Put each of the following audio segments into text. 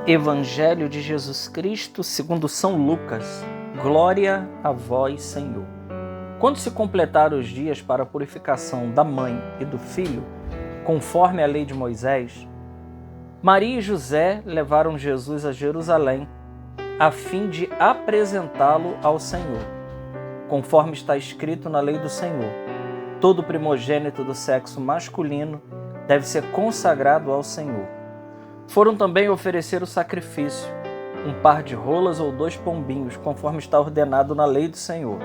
Evangelho de Jesus Cristo segundo São Lucas. Glória a vós, Senhor. Quando se completaram os dias para a purificação da mãe e do filho, conforme a lei de Moisés, Maria e José levaram Jesus a Jerusalém, a fim de apresentá-lo ao Senhor. Conforme está escrito na lei do Senhor, todo primogênito do sexo masculino deve ser consagrado ao Senhor. Foram também oferecer o sacrifício, um par de rolas ou 2 pombinhos, conforme está ordenado na lei do Senhor.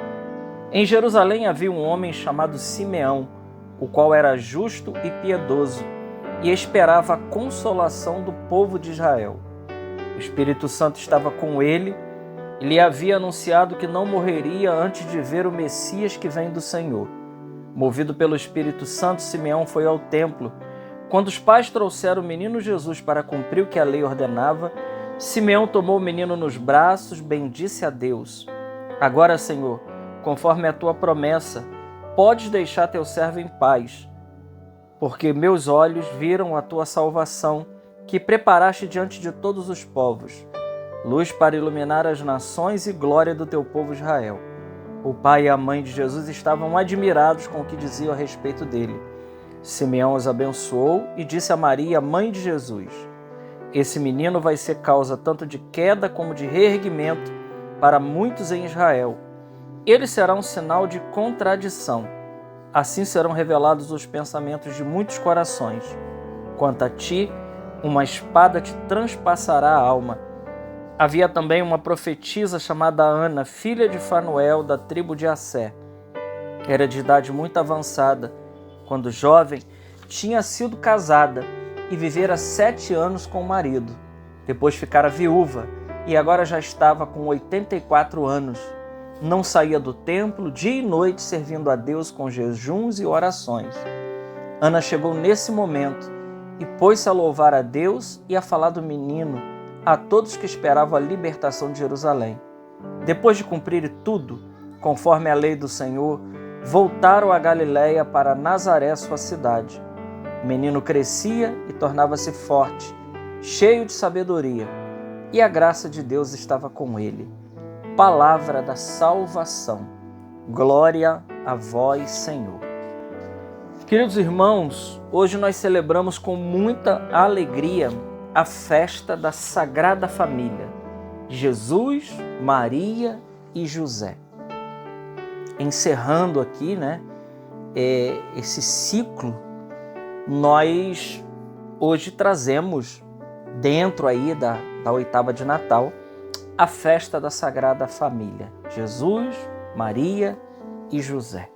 Em Jerusalém havia um homem chamado Simeão, o qual era justo e piedoso, e esperava a consolação do povo de Israel. O Espírito Santo estava com ele e lhe havia anunciado que não morreria antes de ver o Messias que vem do Senhor. Movido pelo Espírito Santo, Simeão foi ao templo. Quando os pais trouxeram o menino Jesus para cumprir o que a lei ordenava, Simeão tomou o menino nos braços, bendisse a Deus. Agora, Senhor, conforme a tua promessa, podes deixar teu servo em paz, porque meus olhos viram a tua salvação, que preparaste diante de todos os povos, luz para iluminar as nações e glória do teu povo Israel. O pai e a mãe de Jesus estavam admirados com o que diziam a respeito dele. Simeão os abençoou e disse a Maria, mãe de Jesus: esse menino vai ser causa tanto de queda como de reerguimento para muitos em Israel. Ele será um sinal de contradição. Assim serão revelados os pensamentos de muitos corações. Quanto a ti, uma espada te transpassará a alma. Havia também uma profetisa chamada Ana, filha de Fanuel, da tribo de Assé. Era de idade muito avançada. Quando jovem, tinha sido casada e vivera 7 anos com o marido. Depois ficara viúva e agora já estava com 84 anos. Não saía do templo dia e noite servindo a Deus com jejuns e orações. Ana chegou nesse momento e pôs-se a louvar a Deus e a falar do menino a todos que esperavam a libertação de Jerusalém. Depois de cumprir tudo, conforme a lei do Senhor, voltaram a Galiléia para Nazaré, sua cidade. O menino crescia e tornava-se forte, cheio de sabedoria, e a graça de Deus estava com ele. Palavra da salvação. Glória a vós, Senhor. Queridos irmãos, hoje nós celebramos com muita alegria a festa da Sagrada Família, Jesus, Maria e José. Encerrando aqui, esse ciclo, nós hoje trazemos dentro aí da oitava de Natal a festa da Sagrada Família, Jesus, Maria e José.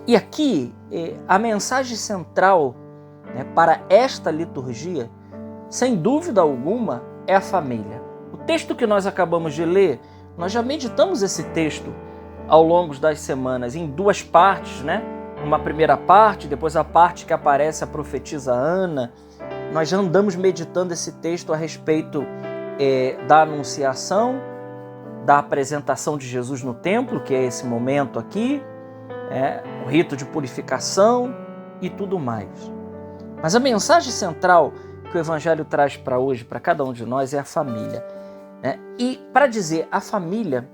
E aqui a mensagem central para esta liturgia, sem dúvida alguma, é a família. O texto que nós acabamos de ler, nós já meditamos esse texto ao longo das semanas, em 2 partes, Uma primeira parte, depois a parte que aparece a profetisa Ana. Nós já andamos meditando esse texto a respeito da anunciação, da apresentação de Jesus no templo, que é esse momento aqui, o rito de purificação e tudo mais. Mas a mensagem central que o Evangelho traz para hoje, para cada um de nós, é a família. E para dizer a família,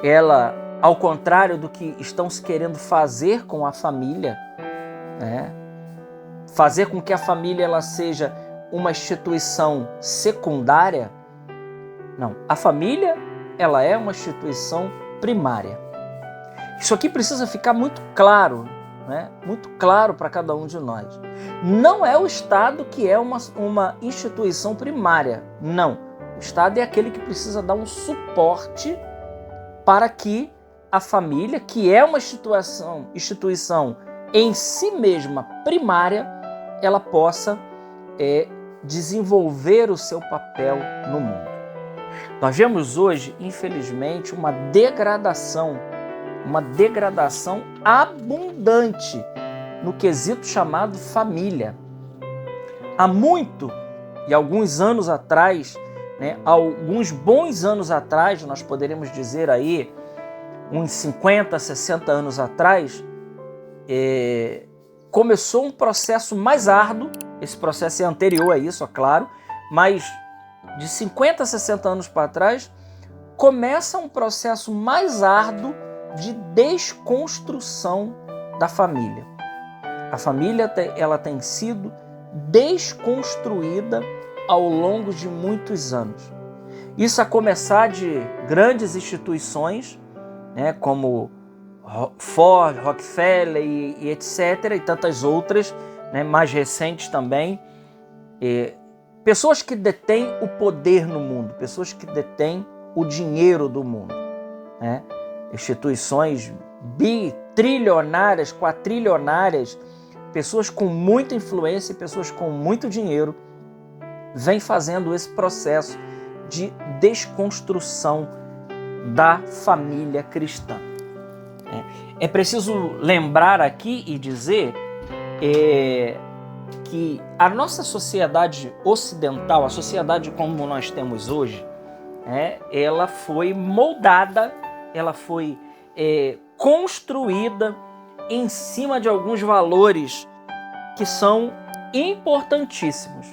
ela, ao contrário do que estão se querendo fazer com a família, fazer com que a família ela seja uma instituição secundária, não. A família ela é uma instituição primária. Isso aqui precisa ficar muito claro, muito claro para cada um de nós. Não é o Estado que é uma instituição primária, não. O Estado é aquele que precisa dar um suporte para que a família, que é uma instituição em si mesma primária, ela possa desenvolver o seu papel no mundo. Nós vemos hoje, infelizmente, uma degradação abundante no quesito chamado família. Há muito e alguns anos atrás, alguns bons anos atrás, nós poderíamos dizer aí, uns 50, 60 anos atrás, começou um processo mais árduo. Esse processo é anterior a isso, é claro, mas de 50 a 60 anos para trás, começa um processo mais árduo de desconstrução da família. A família ela tem sido desconstruída ao longo de muitos anos. Isso a começar de grandes instituições, né, como Ford, Rockefeller e etc., e tantas outras, né, mais recentes também. Pessoas que detêm o poder no mundo, pessoas que detêm o dinheiro do mundo, né? Instituições bitrilionárias, quatrilionárias, pessoas com muita influência e pessoas com muito dinheiro vêm fazendo esse processo de desconstrução da família cristã. É preciso lembrar aqui e dizer que a nossa sociedade ocidental, a sociedade como nós temos hoje, ela foi moldada, ela foi construída em cima de alguns valores que são importantíssimos,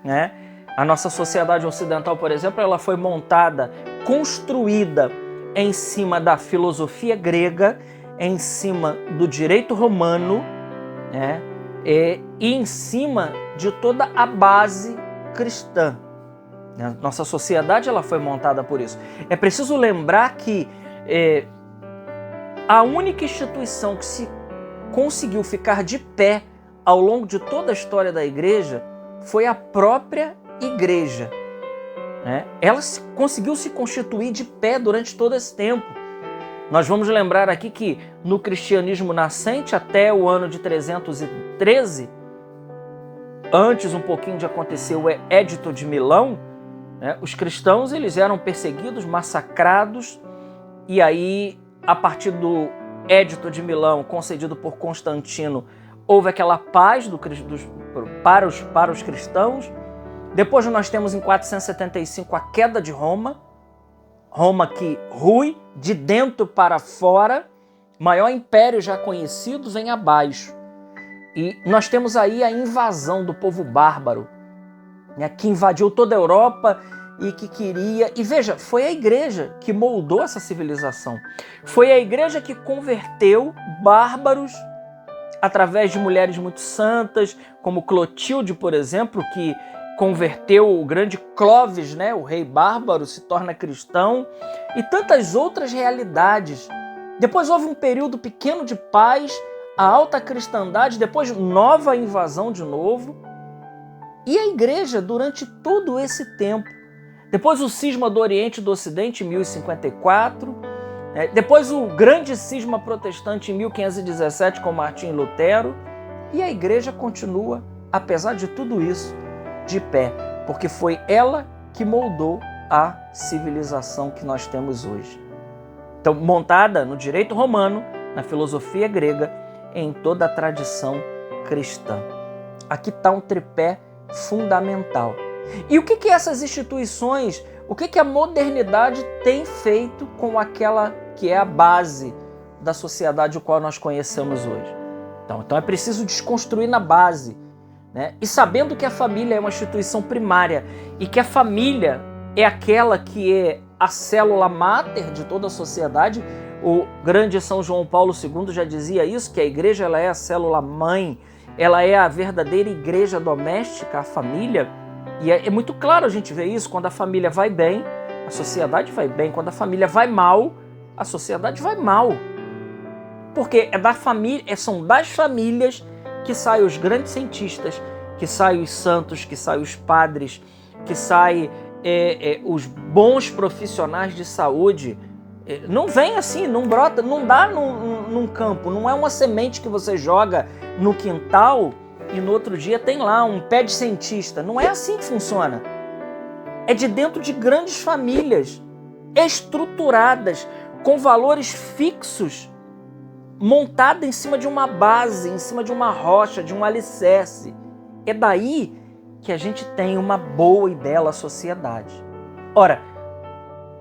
né? A nossa sociedade ocidental, por exemplo, ela foi montada, construída em cima da filosofia grega, em cima do direito romano, né? E em cima de toda a base cristã. Nossa sociedade ela foi montada por isso. É preciso lembrar que a única instituição que se conseguiu ficar de pé ao longo de toda a história da igreja foi a própria igreja. Ela conseguiu se constituir de pé durante todo esse tempo. Nós vamos lembrar aqui que no cristianismo nascente, até o ano de 313, antes um pouquinho de acontecer o Edito de Milão, os cristãos eles eram perseguidos, massacrados, e aí, a partir do Edito de Milão, concedido por Constantino, houve aquela paz para os cristãos. Depois nós temos em 475 a queda de Roma, Roma que rui de dentro para fora, maior império já conhecido, vem abaixo. E nós temos aí a invasão do povo bárbaro, que invadiu toda a Europa e que queria... E veja, foi a igreja que moldou essa civilização. Foi a igreja que converteu bárbaros através de mulheres muito santas, como Clotilde, por exemplo, que converteu o grande Clovis, o rei bárbaro, se torna cristão, e tantas outras realidades. Depois houve um período pequeno de paz, a alta cristandade, depois nova invasão de novo. E a igreja, durante todo esse tempo, depois o cisma do Oriente e do Ocidente, em 1054, depois o grande cisma protestante em 1517 com Martim Lutero, e a igreja continua, apesar de tudo isso, de pé, porque foi ela que moldou a civilização que nós temos hoje. Então, montada no direito romano, na filosofia grega, em toda a tradição cristã. Aqui está um tripé fundamental. E o que essas instituições, o que a modernidade tem feito com aquela que é a base da sociedade a qual nós conhecemos hoje? Então é preciso desconstruir na base, e sabendo que a família é uma instituição primária e que a família é aquela que é a célula máter de toda a sociedade. O grande São João Paulo II já dizia isso, que a igreja ela é a célula mãe, ela é a verdadeira igreja doméstica, a família. E é muito claro a gente ver isso. Quando a família vai bem, a sociedade vai bem. Quando a família vai mal, a sociedade vai mal. Porque são das famílias que saem os grandes cientistas, que saem os santos, que saem os padres, que saem os bons profissionais de saúde. Não vem assim, não brota, não dá num campo, não é uma semente que você joga no quintal e no outro dia tem lá um pé de cientista. Não é assim que funciona. É de dentro de grandes famílias, estruturadas, com valores fixos, montada em cima de uma base, em cima de uma rocha, de um alicerce. É daí que a gente tem uma boa e bela sociedade. Ora,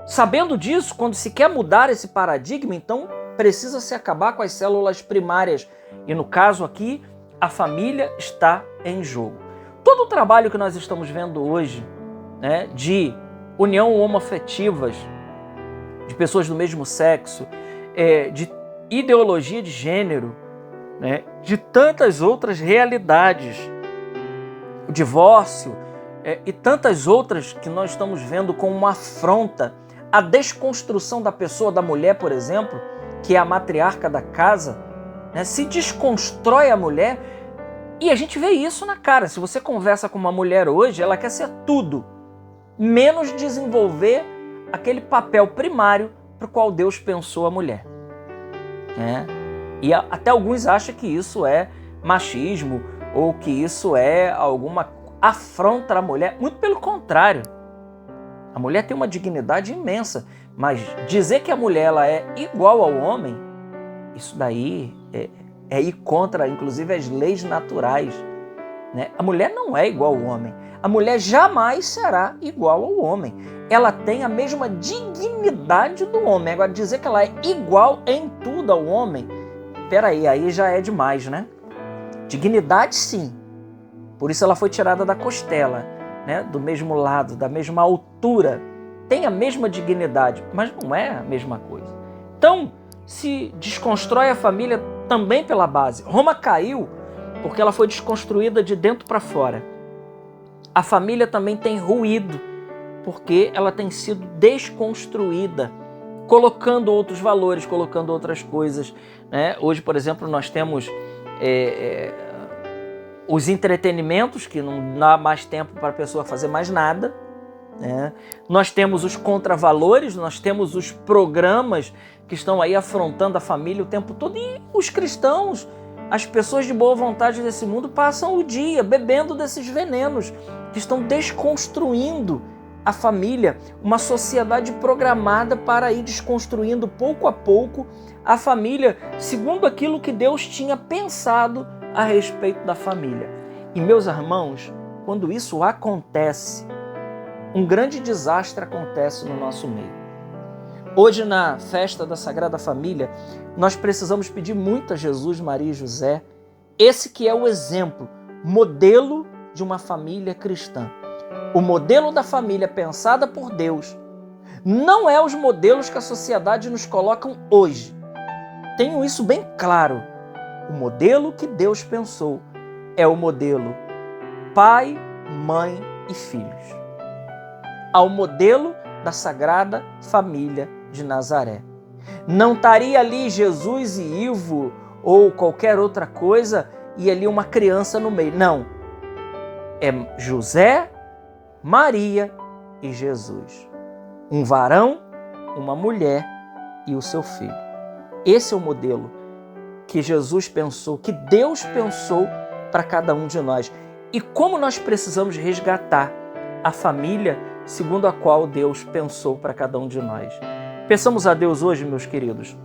sabendo disso, quando se quer mudar esse paradigma, então precisa se acabar com as células primárias. E no caso aqui, a família está em jogo. Todo o trabalho que nós estamos vendo hoje né, de união homoafetivas, de pessoas do mesmo sexo, de ideologia de gênero, né, de tantas outras realidades, o divórcio e tantas outras que nós estamos vendo como uma afronta à desconstrução da pessoa, da mulher, por exemplo, que é a matriarca da casa, né, se desconstrói a mulher e a gente vê isso na cara. Se você conversa com uma mulher hoje, ela quer ser tudo, menos desenvolver aquele papel primário para o qual Deus pensou a mulher. E até alguns acham que isso é machismo ou que isso é alguma afronta à mulher. Muito pelo contrário. A mulher tem uma dignidade imensa, mas dizer que a mulher ela é igual ao homem, isso daí é ir contra, inclusive, as leis naturais, né? A mulher não é igual ao homem. A mulher jamais será igual ao homem. Ela tem a mesma dignidade do homem. Agora, dizer que ela é igual em tudo ao homem, peraí, aí já é demais, né? Dignidade, sim. Por isso ela foi tirada da costela, né? Do mesmo lado, da mesma altura. Tem a mesma dignidade, mas não é a mesma coisa. Então, se desconstrói a família também pela base. Roma caiu porque ela foi desconstruída de dentro para fora. A família também tem ruído porque ela tem sido desconstruída, colocando outros valores, colocando outras coisas, né? Hoje, por exemplo, nós temos os entretenimentos, que não dá mais tempo para a pessoa fazer mais nada, né? Nós temos os contravalores, nós temos os programas que estão aí afrontando a família o tempo todo, e os cristãos, as pessoas de boa vontade desse mundo passam o dia bebendo desses venenos que estão desconstruindo a família, uma sociedade programada para ir desconstruindo pouco a pouco a família, segundo aquilo que Deus tinha pensado a respeito da família. E meus irmãos, quando isso acontece, um grande desastre acontece no nosso meio. Hoje, na festa da Sagrada Família, nós precisamos pedir muito a Jesus, Maria e José, esse que é o exemplo, modelo de uma família cristã. O modelo da família pensada por Deus não é os modelos que a sociedade nos coloca hoje. Tenho isso bem claro. O modelo que Deus pensou é o modelo pai, mãe e filhos. Ao modelo da Sagrada Família de Nazaré. Não estaria ali Jesus e Ivo ou qualquer outra coisa e ali uma criança no meio. Não. É José, Maria e Jesus. Um varão, uma mulher e o seu filho. Esse é o modelo que Jesus pensou, que Deus pensou para cada um de nós. E como nós precisamos resgatar a família segundo a qual Deus pensou para cada um de nós. Peçamos a Deus hoje, meus queridos,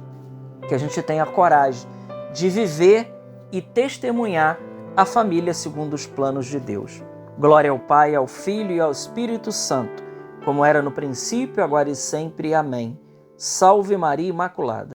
que a gente tenha coragem de viver e testemunhar a família segundo os planos de Deus. Glória ao Pai, ao Filho e ao Espírito Santo, como era no princípio, agora e sempre. Amém. Salve Maria Imaculada.